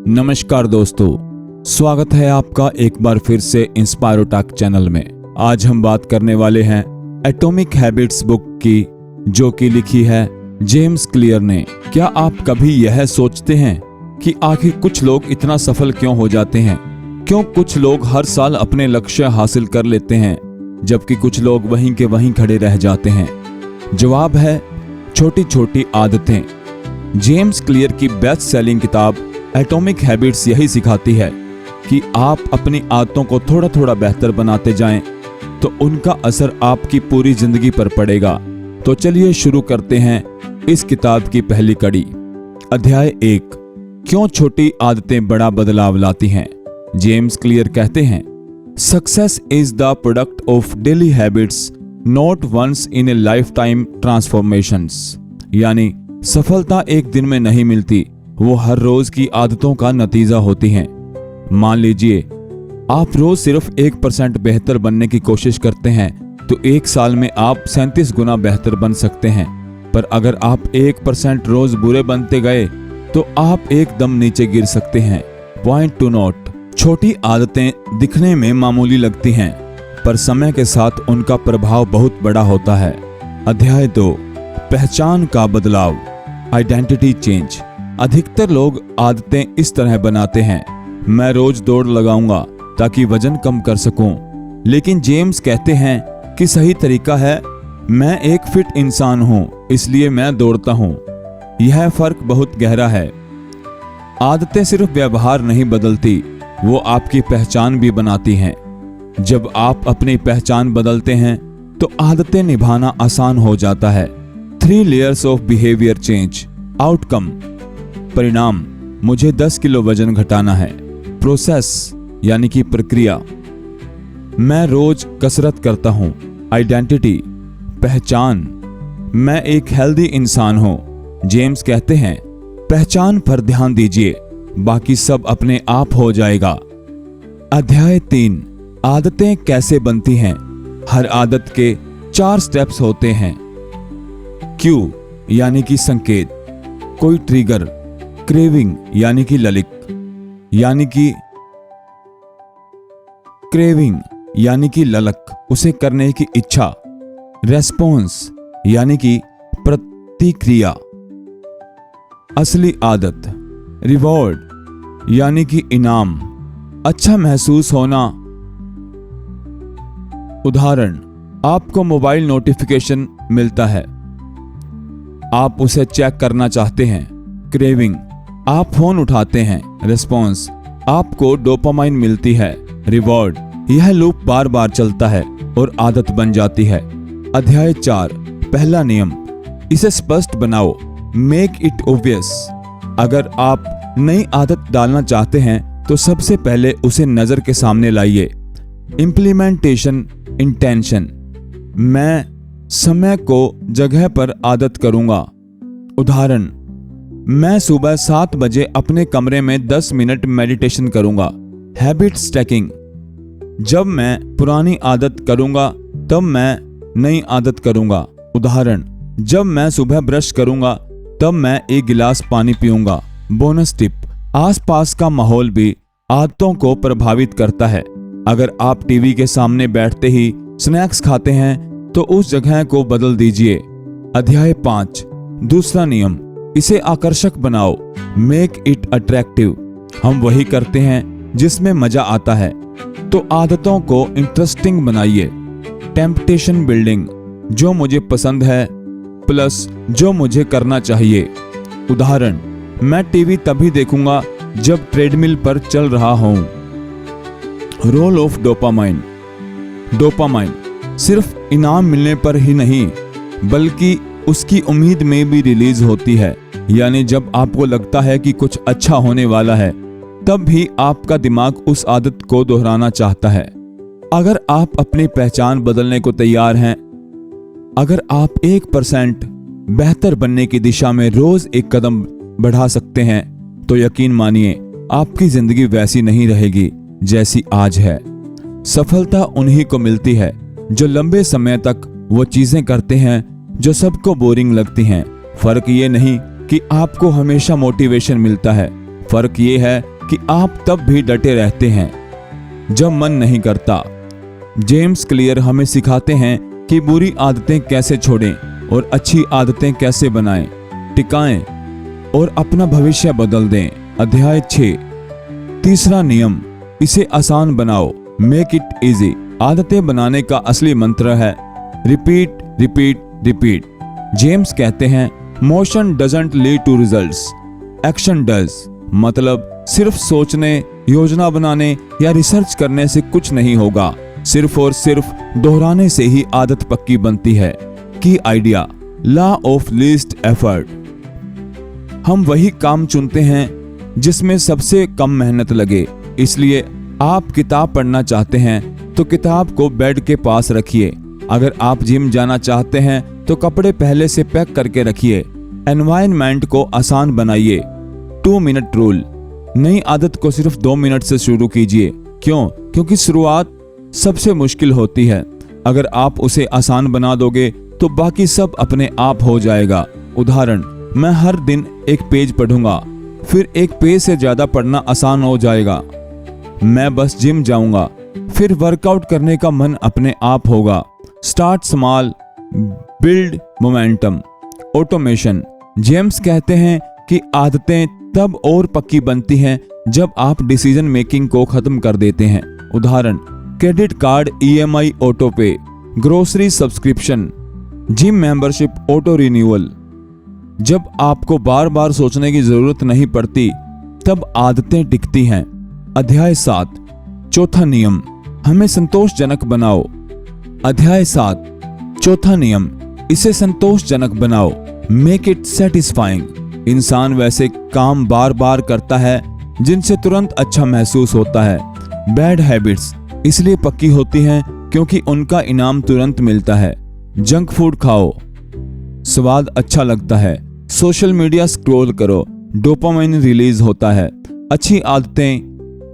नमस्कार दोस्तों, स्वागत है आपका एक बार फिर से इंस्पायरो टॉक चैनल में। आज हम बात करने वाले हैं एटॉमिक हैबिट्स बुक की, जो कि लिखी है जेम्स क्लियर ने। क्या आप कभी यह सोचते हैं कि आखिर कुछ लोग इतना सफल क्यों हो जाते हैं? क्यों कुछ लोग हर साल अपने लक्ष्य हासिल कर लेते हैं जबकि कुछ लोग वहीं के वहीं खड़े रह जाते हैं? जवाब है छोटी छोटी आदतें। जेम्स क्लियर की बेस्ट सेलिंग किताब एटॉमिक हैबिट्स यही सिखाती है कि आप अपनी आदतों को थोड़ा थोड़ा बेहतर बनाते जाएं तो उनका असर आपकी पूरी जिंदगी पर पड़ेगा। तो चलिए शुरू करते हैं इस किताब की पहली कड़ी। अध्याय 1, क्यों छोटी आदतें बड़ा बदलाव लाती हैं। जेम्स क्लियर कहते हैं, success is the product of daily habits, not once in a lifetime transformations. यानी सफलता एक दिन में नहीं मिलती, वो हर रोज की आदतों का नतीजा होती हैं। मान लीजिए आप रोज सिर्फ 1% बेहतर बनने की कोशिश करते हैं तो एक साल में आप 37 गुना बेहतर बन सकते हैं। पर अगर आप 1% रोज बुरे बनते गए तो आप एकदम नीचे गिर सकते हैं। पॉइंट टू नोट, छोटी आदतें दिखने में मामूली लगती हैं पर समय के साथ उनका प्रभाव बहुत बड़ा होता है। अध्याय 2, पहचान का बदलाव, आइडेंटिटी चेंज। अधिकतर लोग आदतें इस तरह बनाते हैं, मैं रोज दौड़ लगाऊंगा ताकि वजन कम कर सकूं। लेकिन जेम्स कहते हैं कि सही तरीका है, मैं एक फिट इंसान हूं इसलिए मैं दौड़ता हूं। यह फर्क बहुत गहरा है। आदतें सिर्फ व्यवहार नहीं बदलती, वो आपकी पहचान भी बनाती हैं। जब आप अपनी पहचान बदलते हैं तो आदतें निभाना आसान हो जाता है। 3 layers of behaviour change. Outcome, परिणाम, मुझे 10 किलो वजन घटाना है। प्रोसेस यानी कि प्रक्रिया, मैं रोज कसरत करता हूं। आइडेंटिटी, पहचान, मैं एक हेल्दी इंसान हूं। जेम्स कहते हैं, पहचान पर ध्यान दीजिए, बाकी सब अपने आप हो जाएगा। अध्याय 3, आदतें कैसे बनती हैं। हर आदत के 4 स्टेप्स होते हैं। क्यू यानी कि संकेत, कोई ट्रिगर। क्रेविंग यानी कि ललिक, यानी कि क्रेविंग यानी कि ललक, उसे करने की इच्छा। रेस्पॉन्स यानी कि प्रतिक्रिया। असली आदत, रिवॉर्ड यानी कि इनाम, अच्छा महसूस होना। उदाहरण, आपको मोबाइल नोटिफिकेशन मिलता है, आप उसे चेक करना चाहते हैं। क्रेविंग, आप फोन उठाते हैं। रिस्पॉन्स, आपको डोपामाइन मिलती है। रिवॉर्ड, यह लूप बार बार चलता है और आदत बन जाती है। अध्याय 4, पहला नियम, इसे स्पष्ट बनाओ। Make it obvious. अगर आप नई आदत डालना चाहते हैं तो सबसे पहले उसे नजर के सामने लाइए। इंप्लीमेंटेशन इंटेंशन, मैं समय को जगह पर आदत करूंगा। उदाहरण, मैं सुबह 7 बजे अपने कमरे में 10 मिनट मेडिटेशन करूंगा। हैबिट स्टैकिंग, जब मैं पुरानी आदत करूंगा तब मैं नई आदत करूंगा। उदाहरण, जब मैं सुबह ब्रश करूंगा तब मैं 1 गिलास पानी पीऊंगा। बोनस टिप, आसपास का माहौल भी आदतों को प्रभावित करता है। अगर आप टीवी के सामने बैठते ही स्नैक्स खाते हैं तो उस जगह को बदल दीजिए। अध्याय 5, दूसरा नियम, इसे आकर्षक बनाओ। Make it attractive. हम वही करते हैं जिसमें मजा आता है, तो आदतों को इंटरेस्टिंग बनाइए। टेम्पटेशन बिल्डिंग, जो मुझे पसंद है प्लस जो मुझे करना चाहिए। उदाहरण, मैं टीवी तभी देखूंगा जब ट्रेडमिल पर चल रहा हूं। Role of dopamine. डोपामाइन सिर्फ इनाम मिलने पर ही नहीं बल्कि उसकी उम्मीद में भी रिलीज होती है। यानी जब आपको लगता है कि कुछ अच्छा होने वाला है तब भी आपका दिमाग उस आदत को दोहराना चाहता है। अगर आप अपनी पहचान बदलने को तैयार हैं, अगर आप 1% बेहतर बनने की दिशा में रोज एक कदम बढ़ा सकते हैं तो यकीन मानिए आपकी जिंदगी वैसी नहीं रहेगी जैसी आज है। सफलता उन्हीं को मिलती है जो लंबे समय तक वो चीजें करते हैं जो सबको बोरिंग लगती हैं। फर्क ये नहीं कि आपको हमेशा मोटिवेशन मिलता है, फर्क ये है कि आप तब भी डटे रहते हैं जब मन नहीं करता। जेम्स क्लियर हमें सिखाते हैं कि बुरी आदतें कैसे छोड़ें और अच्छी आदतें कैसे बनाएं, टिकाएं और अपना भविष्य बदल दें। अध्याय 6, तीसरा नियम, इसे आसान बनाओ, मेक इट इजी। आदतें बनाने का असली मंत्र है रिपीट रिपीट रिपीट। जेम्स कहते हैं motion doesn't lead to results, action does. मतलब सिर्फ सोचने, योजना बनाने या रिसर्च करने से कुछ नहीं होगा, सिर्फ और सिर्फ दोहराने से ही आदत पक्की बनती है। की idea, law of least effort. हम वही काम चुनते हैं जिसमें सबसे कम मेहनत लगे। इसलिए आप किताब पढ़ना चाहते हैं तो किताब को बेड के पास रखिए। अगर आप जिम जाना चाहते हैं तो कपड़े पहले से पैक करके रखिए। एनवायरनमेंट को आसान बनाइए। 2 मिनट रूल, नई आदत को सिर्फ 2 मिनट से शुरू कीजिए। क्यों? क्योंकि शुरुआत सबसे मुश्किल होती है। अगर आप उसे आसान बना दोगे तो बाकी सब अपने आप हो जाएगा। उदाहरण, मैं हर दिन एक पेज पढ़ूंगा, फिर एक पेज से ज्यादा पढ़ना आसान हो जाएगा। मैं बस जिम जाऊंगा, फिर वर्कआउट करने का मन अपने आप होगा। Start small, build momentum. Automation, James कहते हैं कि आदतें तब और पक्की बनती हैं जब आप डिसीजन मेकिंग को खत्म कर देते हैं। उदाहरण, क्रेडिट कार्ड EMI ऑटो पे, grocery subscription, gym membership auto renewal. जब आपको बार बार सोचने की जरूरत नहीं पड़ती तब आदतें टिकती हैं। अध्याय 7, चौथा नियम, हमें संतोषजनक बनाओ। अध्याय 7, चौथा नियम, इसे संतोषजनक बनाओ, मेक इट सेटिस्फाइंग। इंसान वैसे काम बार बार करता है जिनसे तुरंत अच्छा महसूस होता है। बैड हैबिट्स इसलिए पक्की होती हैं क्योंकि उनका इनाम तुरंत मिलता है। जंक फूड खाओ, स्वाद अच्छा लगता है। सोशल मीडिया स्क्रॉल करो, डोपामाइन रिलीज होता है। अच्छी आदतें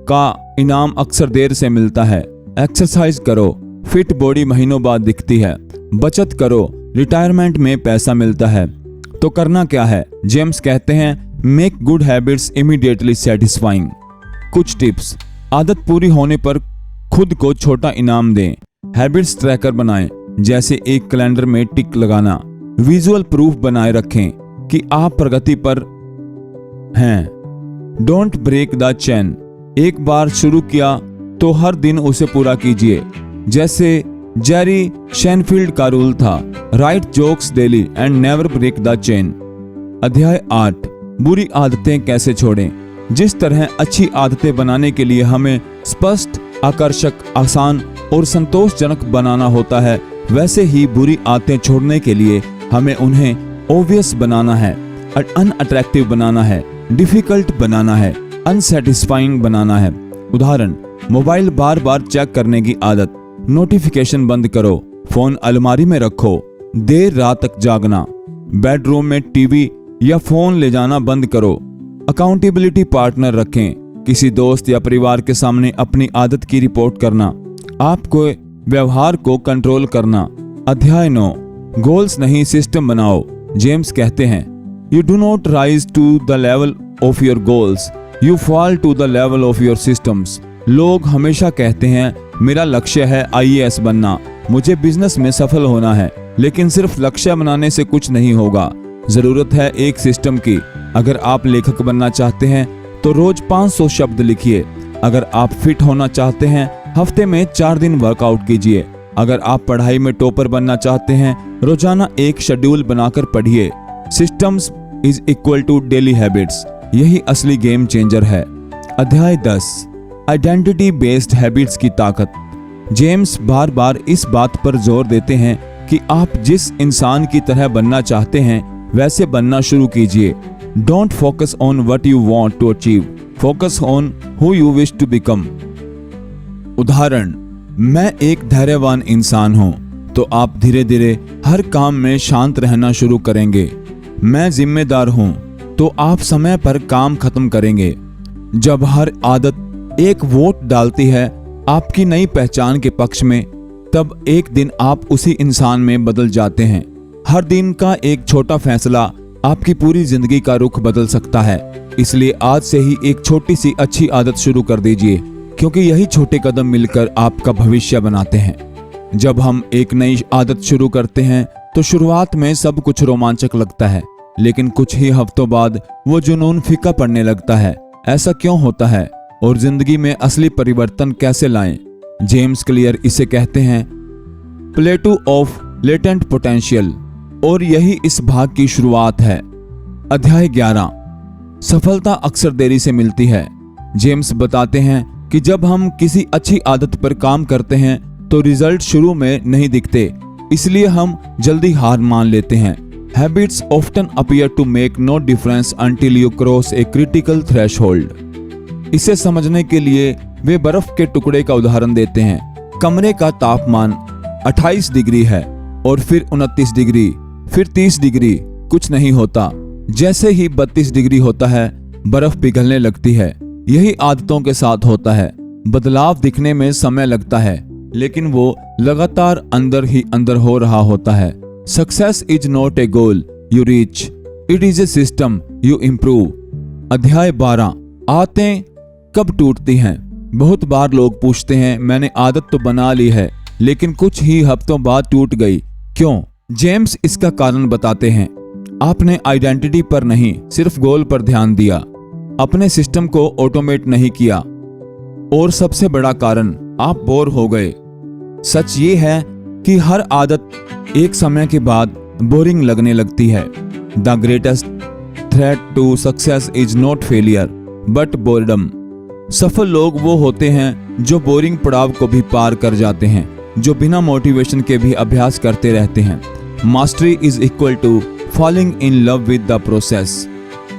का इनाम अक्सर देर से मिलता है। एक्सरसाइज करो, फिट बॉडी महीनों बाद दिखती है। बचत करो, रिटायरमेंट में पैसा मिलता है। तो करना क्या है? जेम्स कहते हैं make good habits immediately satisfying. कुछ टिप्स, आदत पूरी होने पर खुद को छोटा इनाम दें। हैबिट्स ट्रैकर बनाएं, जैसे एक कैलेंडर में टिक लगाना। विजुअल प्रूफ बनाए रखें कि आप प्रगति पर हैं। डोंट ब्रेक द चेन, एक बार शुरू किया तो हर दिन उसे पूरा कीजिए। जैसे जेरी शेनफील्ड का रूल था, write jokes daily and never break the chain. अध्याय 8, बुरी आदतें कैसे छोड़ें। जिस तरह अच्छी आदतें बनाने के लिए हमें स्पष्ट, आकर्षक, आसान और संतोषजनक बनाना होता है, वैसे ही बुरी आदतें छोड़ने के लिए हमें उन्हें ऑब्वियस बनाना है, अनअट्रैक्टिव बनाना है, डिफिकल्ट बनाना है, अनसेटिस्फाइंग बनाना है। उदाहरण, मोबाइल बार बार चेक करने की आदत, नोटिफिकेशन बंद करो, फोन अलमारी में रखो, देर रात तक जागना, बेडरूम में टीवी या फोन ले जाना बंद करो। अकाउंटेबिलिटी पार्टनर रखें, किसी दोस्त या परिवार के सामने अपनी आदत की रिपोर्ट करना, आपको व्यवहार को कंट्रोल करना। अध्याय 9, गोल्स नहीं सिस्टम बनाओ। जेम्स कहते हैं you do not rise to the level of your goals, you fall to the level of your systems. लोग हमेशा कहते हैं मेरा लक्ष्य है IAS बनना, मुझे बिजनेस में सफल होना है, लेकिन सिर्फ लक्ष्य बनाने से कुछ नहीं होगा। जरूरत है एक सिस्टम की। अगर आप लेखक बनना चाहते हैं तो रोज 500 शब्द लिखिए। अगर आप फिट होना चाहते हैं हफ्ते में 4 दिन वर्कआउट कीजिए। अगर आप पढ़ाई में टॉपर बनना चाहते हैं रोजाना एक शेड्यूल बनाकर पढ़िए। Systems is equal to daily habits, यही असली गेम चेंजर है। अध्याय 10, आइडेंटिटी बेस्ड हैबिट्स की ताकत। जेम्स बार बार इस बात पर जोर देते हैं कि आप जिस इंसान की तरह बनना चाहते हैं वैसे बनना शुरू कीजिए। Don't focus on what you want to achieve, focus on who you wish to become. उदाहरण, मैं एक धैर्यवान इंसान हूं, तो आप धीरे धीरे हर काम में शांत रहना शुरू करेंगे। मैं जिम्मेदार हूं, तो आप समय पर काम खत्म करेंगे। जब हर आदत एक वोट डालती है आपकी नई पहचान के पक्ष में, तब एक दिन आप उसी इंसान में बदल जाते हैं। हर दिन का एक छोटा फैसला आपकी पूरी जिंदगी का रुख बदल सकता है। इसलिए आज से ही एक छोटी सी अच्छी आदत शुरू कर दीजिए, क्योंकि यही छोटे कदम मिलकर आपका भविष्य बनाते हैं। जब हम एक नई आदत शुरू करते हैं तो शुरुआत में सब कुछ रोमांचक लगता है, लेकिन कुछ ही हफ्तों बाद वो जुनून फीका पड़ने लगता है। ऐसा क्यों होता है और जिंदगी में असली परिवर्तन कैसे लाएं? जेम्स क्लियर इसे कहते हैं प्लेटू ऑफ लेटेंट पोटेंशियल, और यही इस भाग की शुरुआत है। अध्याय 11, सफलता अक्सर देरी से मिलती है। जेम्स बताते हैं कि जब हम किसी अच्छी आदत पर काम करते हैं तो रिजल्ट शुरू में नहीं दिखते, इसलिए हम जल्दी हार मान लेते हैं। Habits often appear to make no difference until you cross a critical threshold. इसे समझने के लिए वे बर्फ के टुकड़े का उदाहरण देते हैं। कमरे का तापमान 28 डिग्री है और फिर 29 डिग्री, फिर 30 डिग्री, कुछ नहीं होता। जैसे ही 32 डिग्री होता है बर्फ पिघलने लगती है। यही आदतों के साथ होता है। बदलाव दिखने में समय लगता है, लेकिन वो लगातार अंदर ही अंदर हो रहा होता है। Success is not a goal you reach, it is a system you improve. अध्याय 12, आदतें कब टूटती हैं। बहुत बार लोग पूछते हैं मैंने आदत तो बना ली है, लेकिन कुछ ही हफ्तों बाद टूट गई, क्यों? जेम्स इसका कारण बताते हैं। आपने आइडेंटिटी पर नहीं, सिर्फ गोल पर ध्यान दिया। अपने सिस्टम को ऑटोमेट नहीं किया, और सबसे बड़ा कारण आप बोर हो गए। सच ये है कि हर आदत एक समय के बाद बोरिंग लगने लगती है। The greatest threat to success is not failure but boredom. सफल लोग वो होते हैं जो बोरिंग पड़ाव को भी पार कर जाते हैं, जो बिना मोटिवेशन के भी अभ्यास करते रहते हैं। Mastery is equal to falling in love with the process.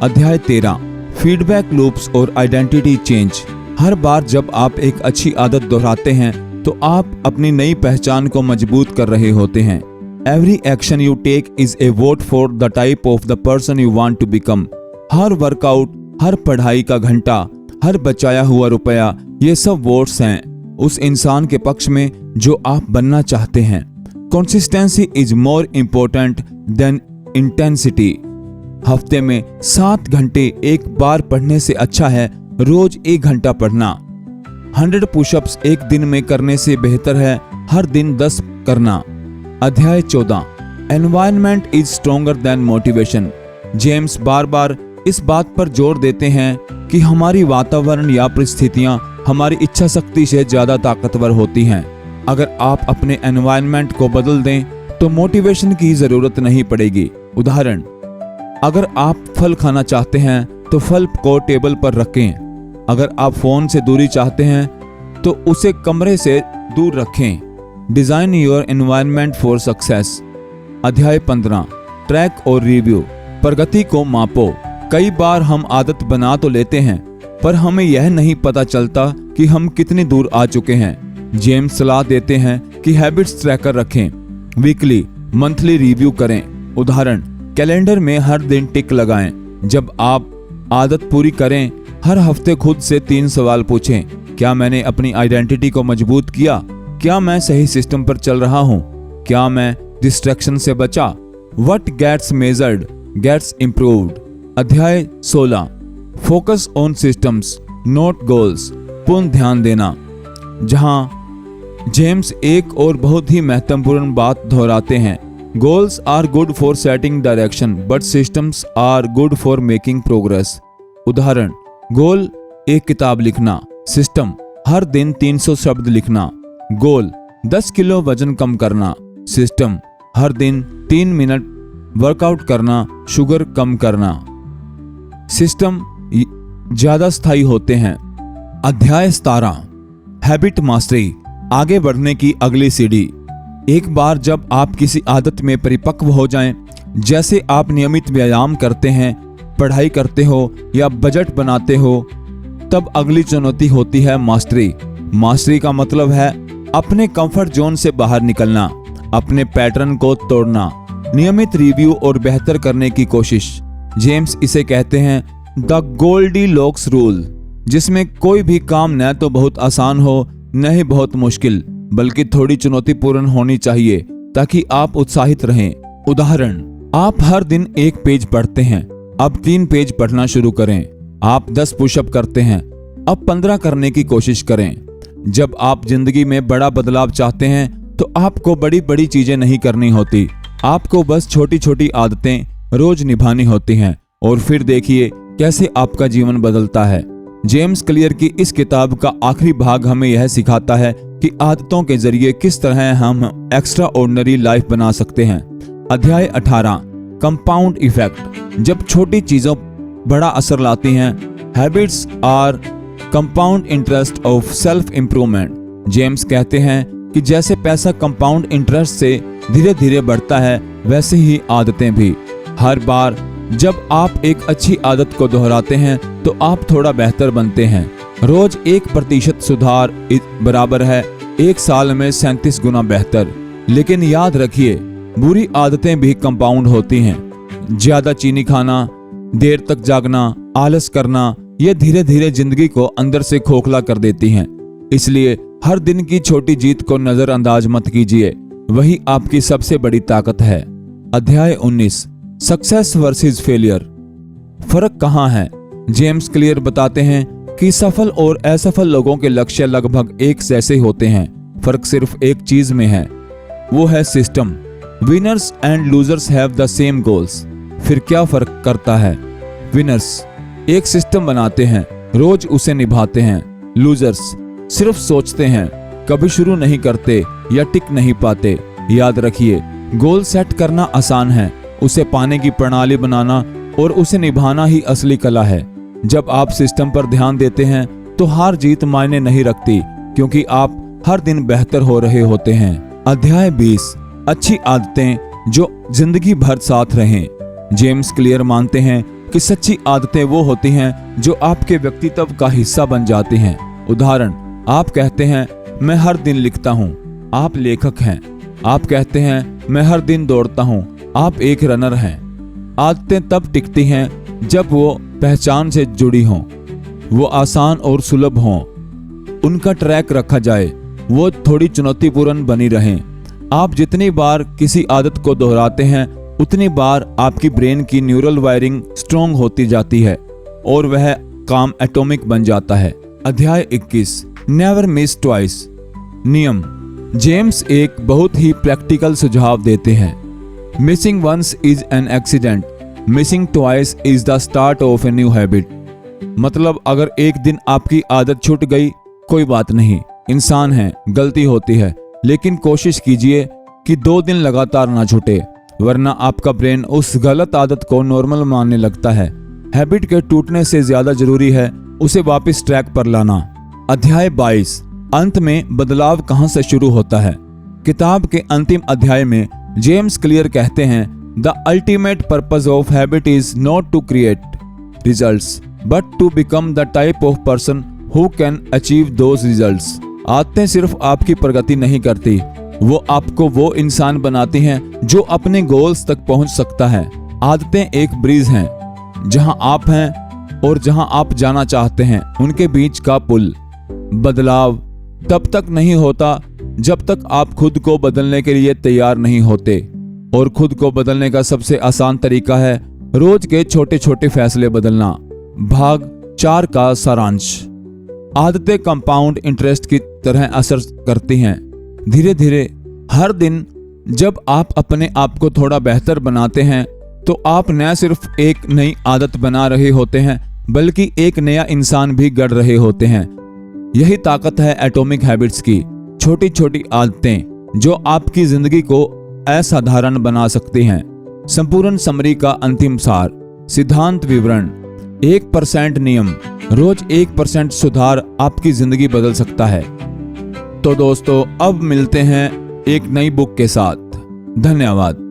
अध्याय 13, फीडबैक लूप्स और आइडेंटिटी चेंज। हर बार जब आप एक अच्छी आदत दोहराते हैं तो आप अपनी नई पहचान को मजबूत कर रहे होते हैं। Every action you take is a vote for the type of the person you want to become. हर वर्कआउट, हर पढ़ाई का घंटा, हर बचाया हुआ रुपया, ये सब वोट्स हैं उस इंसान के पक्ष में जो आप बनना चाहते हैं। Consistency is more important then intensity. हफ्ते में 7 घंटे एक बार पढ़ने से अच्छा है रोज 1 घंटा पढ़ना। 100 पुशअप्स एक दिन में करने से बेहतर है हर दिन 10 करना। अध्याय 14, environment is stronger than motivation. James बार बार इस बात पर जोर देते हैं कि हमारी वातावरण या परिस्थितियां हमारी इच्छा शक्ति से ज्यादा ताकतवर होती हैं। अगर आप अपने एनवायरनमेंट को बदल दें तो मोटिवेशन की जरूरत नहीं पड़ेगी। उदाहरण, अगर आप फल खाना चाहते हैं तो फल को टेबल पर रखें। अगर आप फोन से दूरी चाहते हैं तो उसे कमरे से दूर रखें। Design your environment for success. अध्याय 15, ट्रैक और रिव्यू। प्रगति को मापो। कई बार हम आदत बना तो लेते हैं, पर हमें यह नहीं पता चलता कि हम कितनी दूर आ चुके हैं। जेम्स सलाह देते हैं कि हैबिट्स ट्रैकर रखें, वीकली, मंथली रिव्यू करें। उदाहरण, कैलेंडर में हर दिन टिक लगाएं। जब आप आदत पूरी करें, हर हफ्ते खुद से 3 सवाल पूछें। क्या मैंने अपनी आइडेंटिटी को मजबूत किया? क्या मैं सही सिस्टम पर चल रहा हूं? क्या मैं डिस्ट्रैक्शन से बचा? What gets measured gets improved. अध्याय 16, focus on systems not goals. पूर्ण ध्यान देना। जहां जेम्स एक और बहुत ही महत्वपूर्ण बात दोहराते हैं, goals are good for setting direction but systems are good for making progress. उदाहरण, गोल एक किताब लिखना, सिस्टम हर दिन 300 शब्द लिखना। गोल 10 किलो वजन कम करना, सिस्टम हर दिन 3 मिनट वर्कआउट करना, शुगर कम करना। सिस्टम ज्यादा स्थायी होते हैं। अध्याय 17, हैबिट मास्टरी, आगे बढ़ने की अगली सीढ़ी। एक बार जब आप किसी आदत में परिपक्व हो जाएं, जैसे आप नियमित व्यायाम करते हैं, पढ़ाई करते हो या बजट बनाते हो, तब अगली चुनौती होती है मास्टरी। मास्टरी का मतलब है अपने कंफर्ट जोन से बाहर निकलना, अपने पैटर्न को तोड़ना, नियमित रिव्यू और बेहतर करने की कोशिश। जेम्स इसे कहते हैं द गोल्डीलॉक्स रूल, जिसमें कोई भी काम न तो बहुत आसान हो न ही बहुत मुश्किल, बल्कि थोड़ी चुनौतीपूर्ण होनी चाहिए ताकि आप उत्साहित रहें। उदाहरण, आप हर दिन 1 पेज पढ़ते हैं, अब 3 पेज पढ़ना शुरू करें। आप 10 पुशअप करते हैं, अब 15 करने की कोशिश करें। जब आप जिंदगी में बड़ा बदलाव चाहते हैं तो आपको बड़ी बड़ी चीजें नहीं करनी होती, आपको बस छोटी छोटी आदतें रोज निभानी होती हैं और फिर देखिए कैसे आपका जीवन बदलता है। जेम्स क्लियर की इस किताब का आखिरी भाग हमें यह सिखाता है कि आदतों के जरिए किस तरह हम एक्स्ट्रा ऑर्डिनरी लाइफ बना सकते हैं। अध्याय 18 कंपाउंड इफेक्ट। जब छोटी चीजों बड़ा असर लाती हैं, habits are compound interest of self improvement. James कहते हैं कि जैसे पैसा कंपाउंड इंटरेस्ट से धीरे धीरे बढ़ता है, वैसे ही आदतें भी। हर बार जब आप एक अच्छी आदत को दोहराते हैं तो आप थोड़ा बेहतर बनते हैं। रोज 1% सुधार बराबर है 1 साल में 37 गुना बेहतर। लेकिन याद रखिए, बुरी आदतें भी कंपाउंड होती हैं। ज्यादा चीनी खाना, देर तक जागना, आलस करना, ये धीरे धीरे जिंदगी को अंदर से खोखला कर देती हैं। इसलिए हर दिन की छोटी जीत को नजरअंदाज मत कीजिए, वही आपकी सबसे बड़ी ताकत है। अध्याय 19 सक्सेस वर्सेस फेलियर। फर्क कहाँ है? जेम्स क्लियर बताते हैं कि सफल और असफल लोगों के लक्ष्य लगभग एक जैसे होते हैं। फर्क सिर्फ एक चीज में है, वो है system. Winners and losers have the same goals. फिर क्या फर्क करता है? विनर्स एक सिस्टम बनाते हैं, रोज उसे निभाते हैं। लूजर्स सिर्फ सोचते हैं, कभी शुरू नहीं करते या टिक नहीं पाते। याद रखिए, गोल सेट करना आसान है, उसे पाने की प्रणाली बनाना और उसे निभाना ही असली कला है। जब आप सिस्टम पर ध्यान देते हैं तो हार जीत मायने नहीं रखती, क्योंकि आप हर दिन बेहतर हो रहे होते हैं। अध्याय 20 अच्छी आदतें जो जिंदगी भर साथ रहें। जेम्स क्लियर मानते हैं कि सच्ची आदतें वो होती हैं जो आपके व्यक्तित्व का हिस्सा बन जाती हैं। उदाहरण, आप कहते हैं मैं हर दिन लिखता हूँ, आप लेखक हैं। आप कहते हैं मैं हर दिन दौड़ता हूँ, आप एक रनर हैं। आदतें तब टिकती हैं जब वो पहचान से जुड़ी हों, वो आसान और सुलभ हों, उनका ट्रैक रखा जाए, वो थोड़ी चुनौतीपूर्ण बनी रहें। आप जितनी बार किसी आदत को दोहराते हैं, उतनी बार आपकी ब्रेन की न्यूरल वायरिंग स्ट्रॉन्ग होती जाती है और वह काम एटॉमिक बन जाता है। अध्याय 21 नेवर मिस ट्वाइस। नियम। जेम्स एक बहुत ही प्रैक्टिकल सुझाव देते हैं। Missing once is an accident, missing twice is the start of a new habit. मतलब अगर एक दिन आपकी आदत छूट गई, कोई बात नहीं, इंसान है, गलती होती है, लेकिन कोशिश कीजिए कि 2 दिन लगातार ना छूटे, वरना आपका ब्रेन उस गलत आदत को नॉर्मल मानने लगता है। हैबिट के टूटने से ज्यादा जरूरी है उसे वापस ट्रैक पर लाना। अध्याय 22 अंत में बदलाव कहां से शुरू होता है। किताब के अंतिम अध्याय में जेम्स क्लियर कहते हैं, the ultimate purpose of habit is not to create results but to become the type of person who can achieve those results. आदतें सिर्फ आपकी प्रगति नहीं करती, वो आपको वो इंसान बनाती हैं जो अपने गोल्स तक पहुंच सकता है। आदतें एक ब्रिज हैं, जहां आप हैं और जहां आप जाना चाहते हैं उनके बीच का पुल। बदलाव तब तक नहीं होता जब तक आप खुद को बदलने के लिए तैयार नहीं होते, और खुद को बदलने का सबसे आसान तरीका है रोज के छोटे छोटे फैसले बदलना। भाग 4 का सारांश। आदतें कंपाउंड इंटरेस्ट की तरह असर करती हैं। धीरे धीरे हर दिन जब आप अपने आप को थोड़ा बेहतर बनाते हैं तो आप न सिर्फ एक नई आदत बना रहे होते हैं, बल्कि एक नया इंसान भी गढ़ रहे होते हैं। यही ताकत है एटॉमिक हैबिट्स की। छोटी छोटी आदतें जो आपकी जिंदगी को असाधारण बना सकती हैं। संपूर्ण समरी का अंतिम सार। सिद्धांत विवरण। 1% नियम। रोज 1% सुधार आपकी जिंदगी बदल सकता है। तो दोस्तों, अब मिलते हैं एक नई बुक के साथ। धन्यवाद।